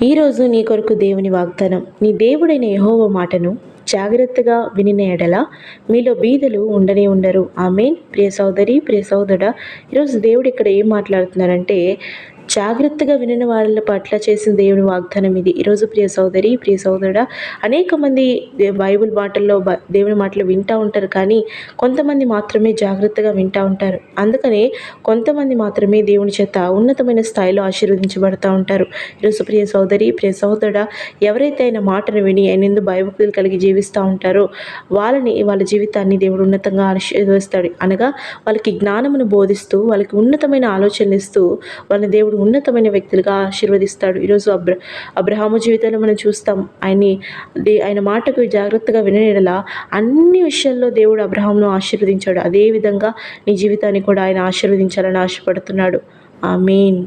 ఈరోజు నీ కొరకు దేవుని వాగ్దానం. నీ దేవుడైన యెహోవా మాటను జాగ్రత్తగా వినిన ఎడల మీలో బీదలు ఉండనే ఉండరు. ఆమేన్. ప్రియ సోదరి, ప్రియ సోదరుడా, ఈరోజు దేవుడు ఇక్కడ ఏం మాట్లాడుతున్నారంటే, జాగ్రత్తగా వినిన వాళ్ళ పట్ల చేసిన దేవుని వాగ్దానం ఇది. ఈరోజు ప్రియ సోదరి, ప్రియ సోదరుడా, అనేక మంది బైబిల్ మాటల్లో దేవుని మాటలు వింటూ ఉంటారు, కానీ కొంతమంది మాత్రమే జాగ్రత్తగా వింటూ ఉంటారు. అందుకనే కొంతమంది మాత్రమే దేవుని చేత ఉన్నతమైన స్థాయిలో ఆశీర్వదించబడతా ఉంటారు. ఈరోజు ప్రియ సోదరి, ప్రియ సోదరుడా, ఎవరైతే ఆయన మాటను విని ఆయన యందు భయభక్తులు కలిగి జీవిస్తూ ఉంటారో వాళ్ళ జీవితాన్ని దేవుడు ఉన్నతంగా ఆశీర్వదిస్తాడు. అనగా వాళ్ళకి జ్ఞానమును బోధిస్తూ, వాళ్ళకి ఉన్నతమైన ఆలోచనలు ఇస్తూ వాళ్ళని దేవుడు ఉన్నతమైన వ్యక్తులుగా ఆశీర్వదిస్తాడు. ఈరోజు అబ్రహాము జీవితంలో మనం చూస్తాం. ఆయన మాటకు జాగ్రత్తగా వినడల అన్ని విషయాల్లో దేవుడు అబ్రహామును ఆశీర్వదించాడు. అదేవిధంగా నీ జీవితాన్ని కూడా ఆయన ఆశీర్వదించాలని ఆశపడుతున్నాడు. ఆమేన్.